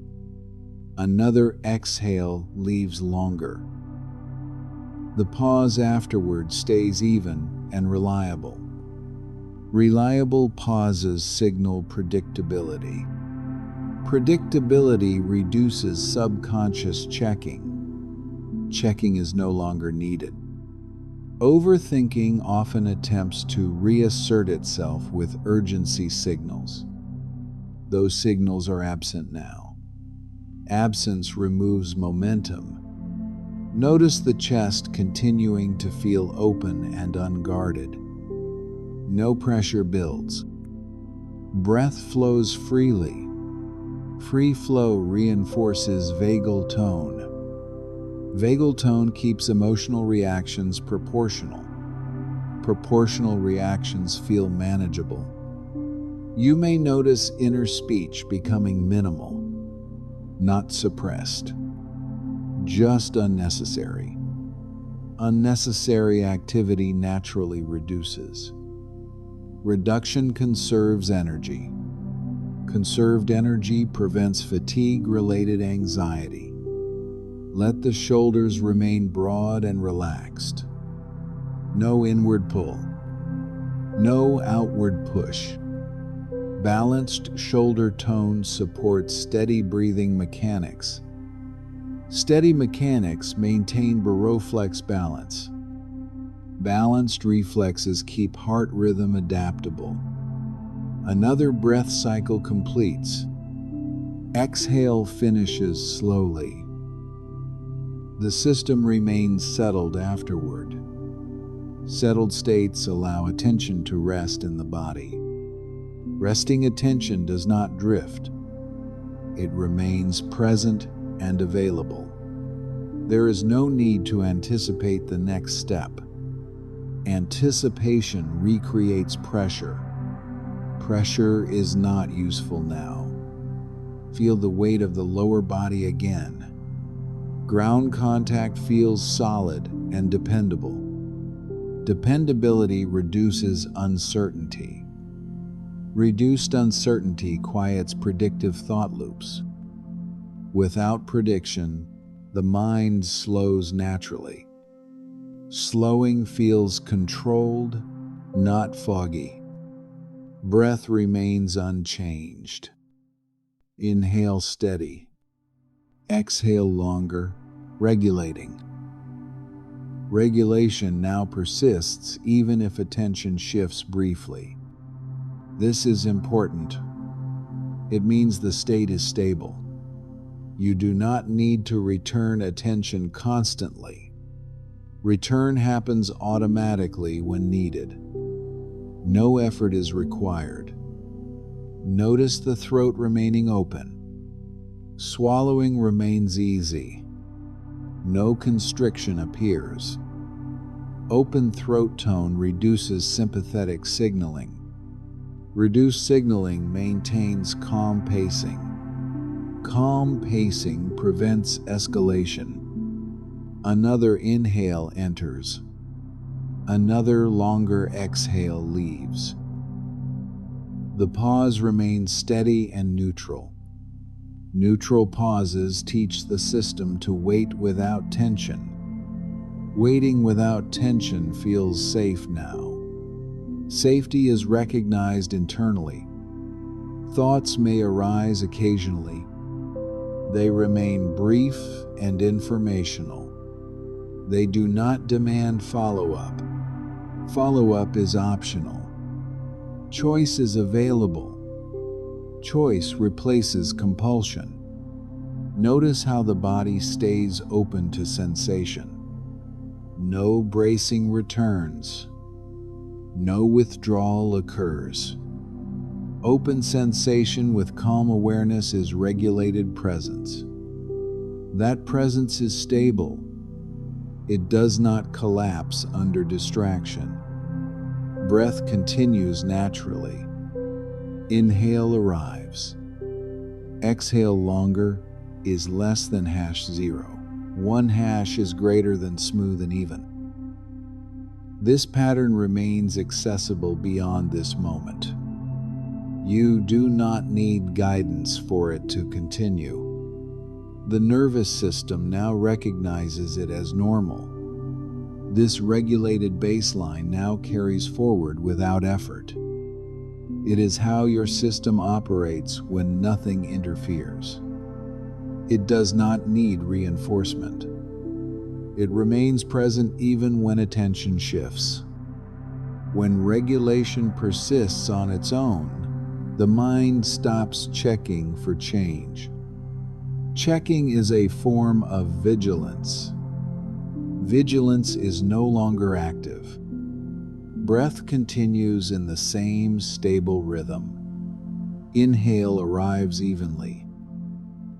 Another exhale leaves longer. The pause afterward stays even and reliable. Reliable pauses signal predictability. Predictability reduces subconscious checking. Checking is no longer needed. Overthinking often attempts to reassert itself with urgency signals. Those signals are absent now. Absence removes momentum. Notice the chest continuing to feel open and unguarded. No pressure builds. Breath flows freely. Free flow reinforces vagal tone. Vagal tone keeps emotional reactions proportional. Proportional reactions feel manageable. You may notice inner speech becoming minimal, not suppressed, just unnecessary. Unnecessary activity naturally reduces. Reduction conserves energy. Conserved energy prevents fatigue-related anxiety. Let the shoulders remain broad and relaxed. No inward pull. No outward push. Balanced shoulder tone supports steady breathing mechanics. Steady mechanics maintain baroflex balance. Balanced reflexes keep heart rhythm adaptable. Another breath cycle completes. Exhale finishes slowly. The system remains settled afterward. Settled states allow attention to rest in the body. Resting attention does not drift. It remains present and available. There is no need to anticipate the next step. Anticipation recreates pressure. Pressure is not useful now. Feel the weight of the lower body again. Ground contact feels solid and dependable. Dependability reduces uncertainty. Reduced uncertainty quiets predictive thought loops. Without prediction, the mind slows naturally. Slowing feels controlled, not foggy. Breath remains unchanged. Inhale steady. Exhale longer, regulating. Regulation now persists even if attention shifts briefly. This is important. It means the state is stable. You do not need to return attention constantly. Return happens automatically when needed. No effort is required. Notice the throat remaining open. Swallowing remains easy. No constriction appears. Open throat tone reduces sympathetic signaling. Reduced signaling maintains calm pacing. Calm pacing prevents escalation. Another inhale enters. Another longer exhale leaves. The pause remains steady and neutral. Neutral pauses teach the system to wait without tension. Waiting without tension feels safe now. Safety is recognized internally. Thoughts may arise occasionally. They remain brief and informational. They do not demand follow-up. Follow-up is optional. Choice is available. Choice replaces compulsion. Notice how the body stays open to sensation. No bracing returns. No withdrawal occurs. Open sensation with calm awareness is regulated presence. That presence is stable. It does not collapse under distraction. Breath continues naturally. Inhale arrives. Exhale longer is less than #0. 1 hash is greater than smooth and even. This pattern remains accessible beyond this moment. You do not need guidance for it to continue. The nervous system now recognizes it as normal. This regulated baseline now carries forward without effort. It is how your system operates when nothing interferes. It does not need reinforcement. It remains present even when attention shifts. When regulation persists on its own, the mind stops checking for change. Checking is a form of vigilance. Vigilance is no longer active. Breath continues in the same stable rhythm. Inhale arrives evenly.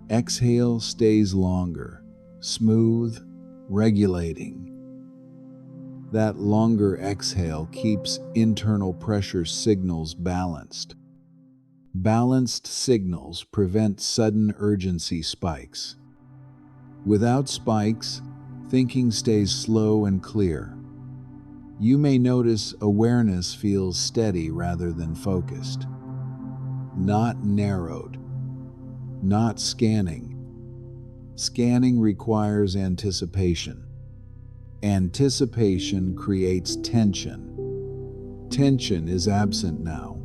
Exhale stays longer, smooth, regulating. That longer exhale keeps internal pressure signals balanced. Balanced signals prevent sudden urgency spikes. Without spikes, thinking stays slow and clear. You may notice awareness feels steady rather than focused. Not narrowed. Not scanning. Scanning requires anticipation. Anticipation creates tension. Tension is absent now.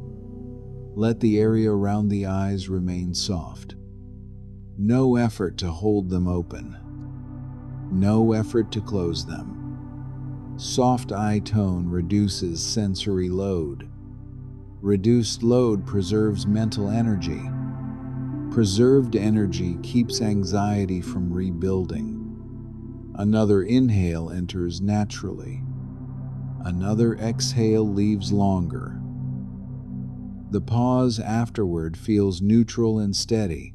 Let the area around the eyes remain soft. No effort to hold them open. No effort to close them. Soft eye tone reduces sensory load. Reduced load preserves mental energy. Preserved energy keeps anxiety from rebuilding. Another inhale enters naturally. Another exhale leaves longer. The pause afterward feels neutral and steady.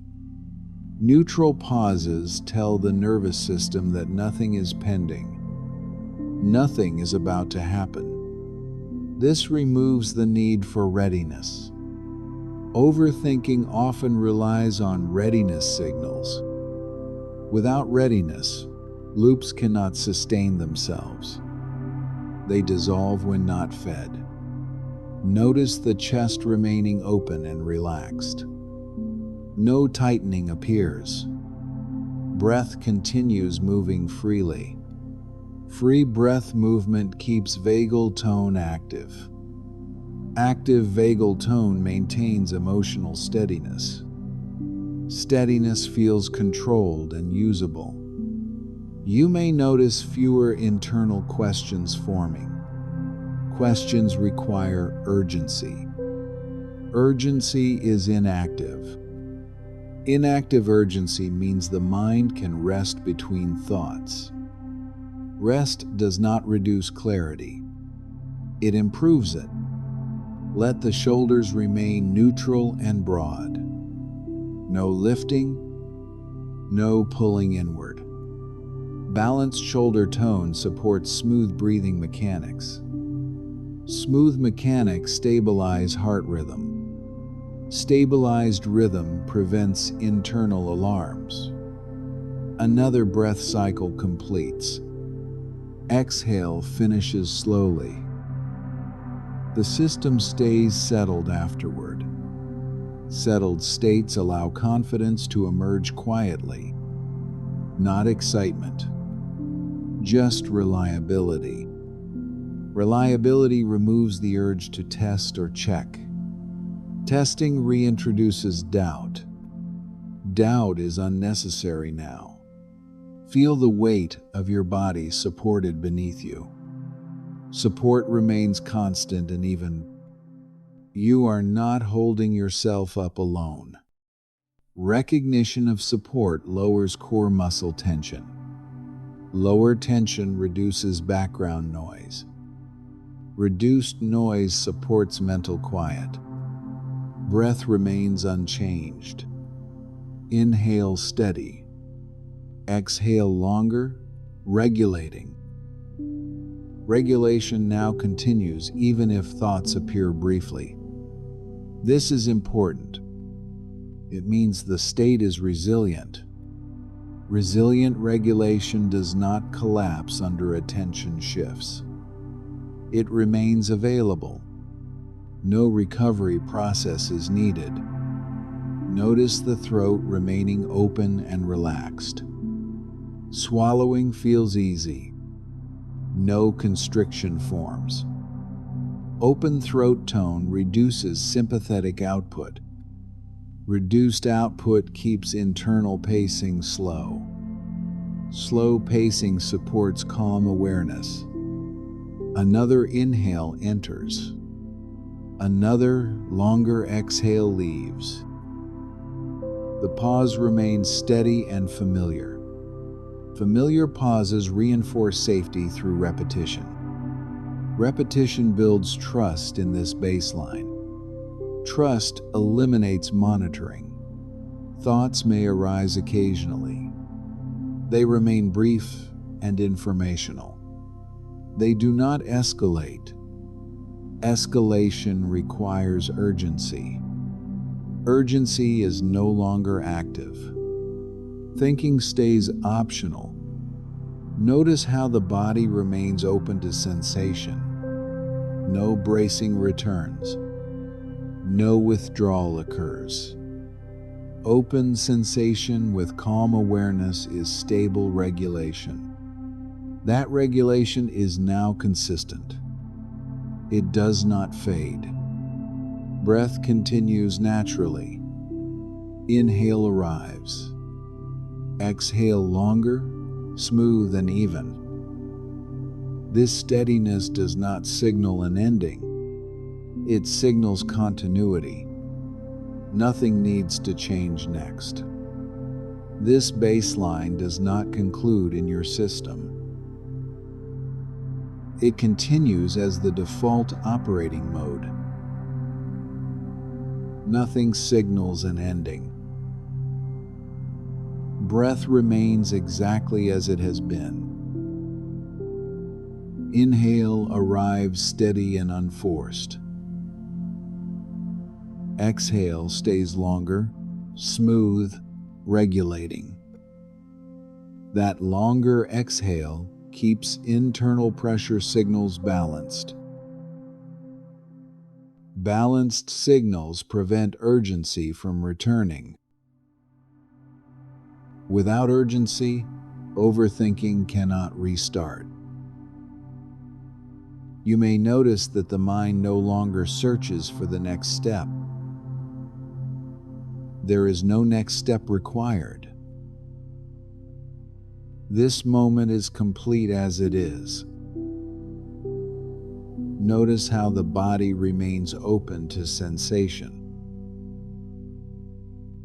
Neutral pauses tell the nervous system that nothing is pending. Nothing is about to happen. This removes the need for readiness. Overthinking often relies on readiness signals. Without readiness, loops cannot sustain themselves. They dissolve when not fed. Notice the chest remaining open and relaxed. No tightening appears. Breath continues moving freely. Free breath movement keeps vagal tone active. Active vagal tone maintains emotional steadiness. Steadiness feels controlled and usable. You may notice fewer internal questions forming. Questions require urgency. Urgency is inactive. Inactive urgency means the mind can rest between thoughts. Rest does not reduce clarity. It improves it. Let the shoulders remain neutral and broad. No lifting, no pulling inward. Balanced shoulder tone supports smooth breathing mechanics. Smooth mechanics stabilize heart rhythm. Stabilized rhythm prevents internal alarms. Another breath cycle completes. Exhale finishes slowly. The system stays settled afterward. Settled states allow confidence to emerge quietly. Not excitement, just reliability. Reliability removes the urge to test or check. Testing reintroduces doubt. Doubt is unnecessary now. Feel the weight of your body supported beneath you. Support remains constant and even. You are not holding yourself up alone. Recognition of support lowers core muscle tension. Lower tension reduces background noise. Reduced noise supports mental quiet. Breath remains unchanged. Inhale steady. Exhale longer, regulating. Regulation now continues even if thoughts appear briefly. This is important. It means the state is resilient. Resilient regulation does not collapse under attention shifts. It remains available. No recovery process is needed. Notice the throat remaining open and relaxed. Swallowing feels easy. No constriction forms. Open throat tone reduces sympathetic output. Reduced output keeps internal pacing slow. Slow pacing supports calm awareness. Another inhale enters. Another longer exhale leaves. The pause remains steady and familiar. Familiar pauses reinforce safety through repetition. Repetition builds trust in this baseline. Trust eliminates monitoring. Thoughts may arise occasionally. They remain brief and informational. They do not escalate. Escalation requires urgency. Urgency is no longer active. Thinking stays optional. Notice how the body remains open to sensation. No bracing returns. No withdrawal occurs. Open sensation with calm awareness is stable regulation. That regulation is now consistent. It does not fade. Breath continues naturally. Inhale arrives. Exhale longer, smooth and even. This steadiness does not signal an ending. It signals continuity. Nothing needs to change next. This baseline does not conclude in your system. It continues as the default operating mode. Nothing signals an ending. Breath remains exactly as it has been. Inhale arrives steady and unforced. Exhale stays longer, smooth, regulating. That longer exhale keeps internal pressure signals balanced. Balanced signals prevent urgency from returning. Without urgency, overthinking cannot restart. You may notice that the mind no longer searches for the next step. There is no next step required. This moment is complete as it is. Notice how the body remains open to sensation.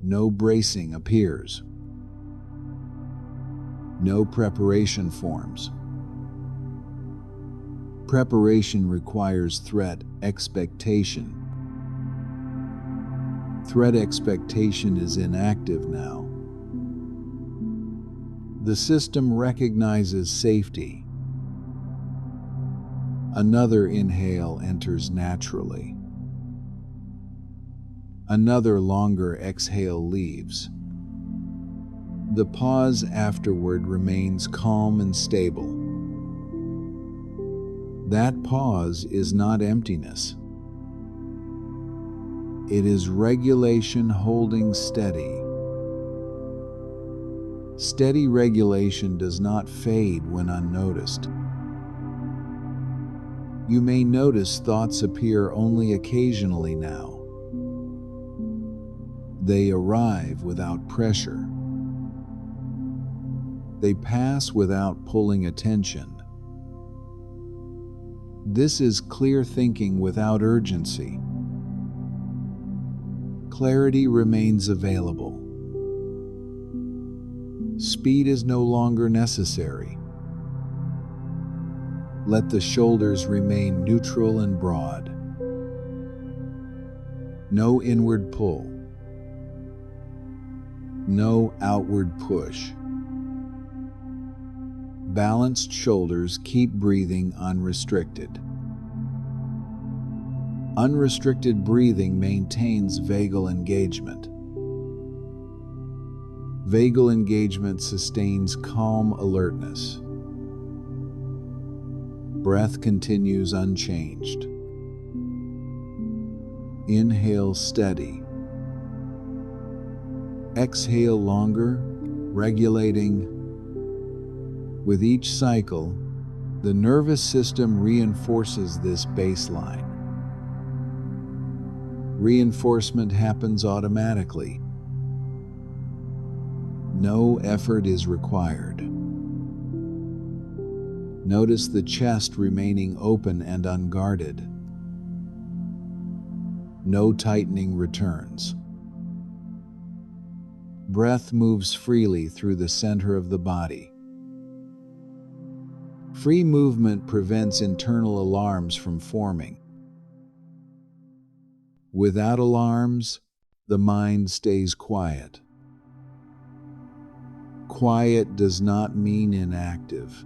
No bracing appears. No preparation forms. Preparation requires threat expectation. Threat expectation is inactive now. The system recognizes safety. Another inhale enters naturally. Another longer exhale leaves. The pause afterward remains calm and stable. That pause is not emptiness. It is regulation holding steady. Steady regulation does not fade when unnoticed. You may notice thoughts appear only occasionally now. They arrive without pressure. They pass without pulling attention. This is clear thinking without urgency. Clarity remains available. Speed is no longer necessary. Let the shoulders remain neutral and broad. No inward pull. No outward push. Balanced shoulders keep breathing unrestricted. Unrestricted breathing maintains vagal engagement. Vagal engagement sustains calm alertness. Breath continues unchanged. Inhale steady. Exhale longer, regulating. With each cycle, the nervous system reinforces this baseline. Reinforcement happens automatically. No effort is required. Notice the chest remaining open and unguarded. No tightening returns. Breath moves freely through the center of the body. Free movement prevents internal alarms from forming. Without alarms, the mind stays quiet. Quiet does not mean inactive.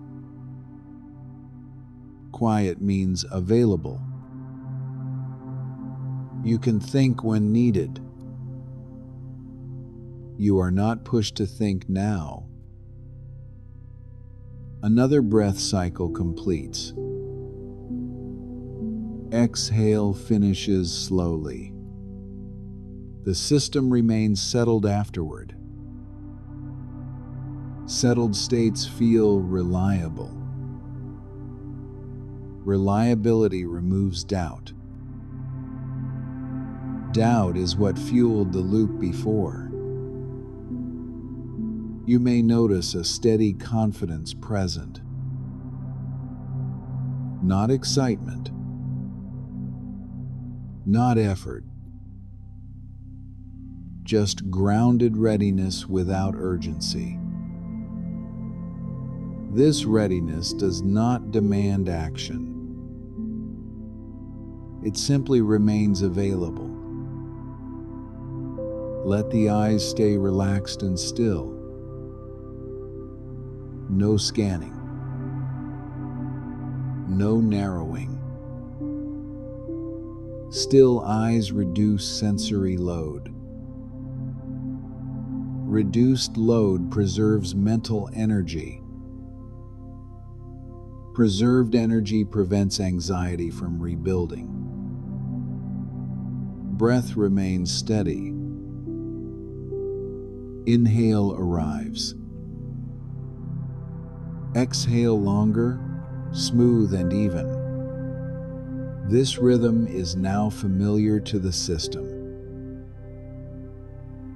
Quiet means available. You can think when needed. You are not pushed to think now. Another breath cycle completes. Exhale finishes slowly. The system remains settled afterward. Settled states feel reliable. Reliability removes doubt. Doubt is what fueled the loop before. You may notice a steady confidence present. Not excitement. Not effort. Just grounded readiness without urgency. This readiness does not demand action. It simply remains available. Let the eyes stay relaxed and still. No scanning. No narrowing. Still eyes reduce sensory load. Reduced load preserves mental energy. Preserved energy prevents anxiety from rebuilding. Breath remains steady. Inhale arrives. Exhale longer, smooth and even. This rhythm is now familiar to the system.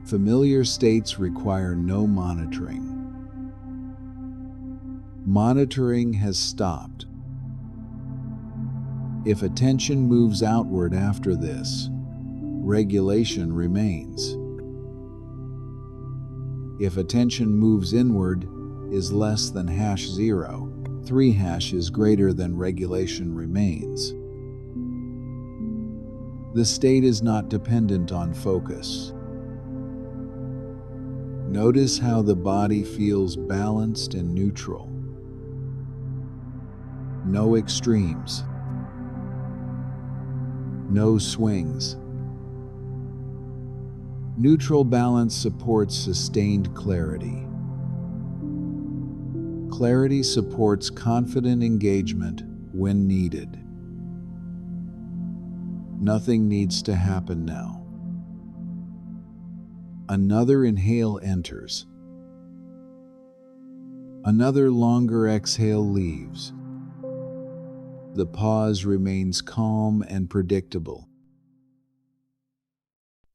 Familiar states require no monitoring. Monitoring has stopped. If attention moves outward after this, regulation remains. If attention moves inward, is less than #0, 3# is greater than regulation remains. The state is not dependent on focus. Notice how the body feels balanced and neutral. No extremes. No swings. Neutral balance supports sustained clarity. Clarity supports confident engagement when needed. Nothing needs to happen now. Another inhale enters. Another longer exhale leaves. The pause remains calm and predictable.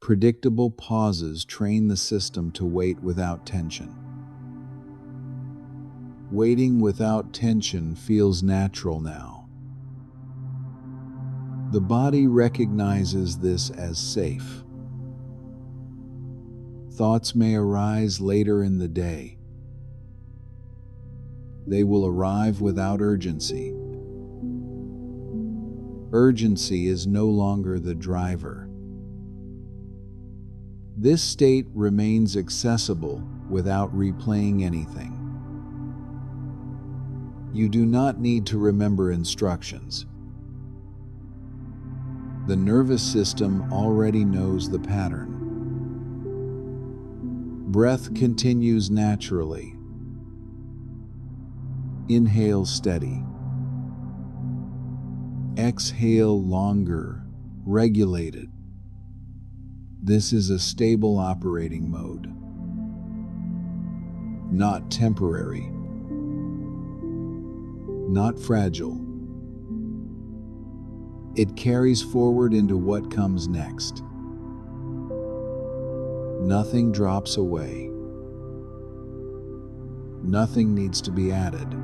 Predictable pauses train the system to wait without tension. Waiting without tension feels natural now. The body recognizes this as safe. Thoughts may arise later in the day. They will arrive without urgency. Urgency is no longer the driver. This state remains accessible without replaying anything. You do not need to remember instructions. The nervous system already knows the pattern. Breath continues naturally. Inhale steady. Exhale longer, regulated. This is a stable operating mode. not temporary, not fragile. It carries forward into what comes next. Nothing drops away. Nothing needs to be added.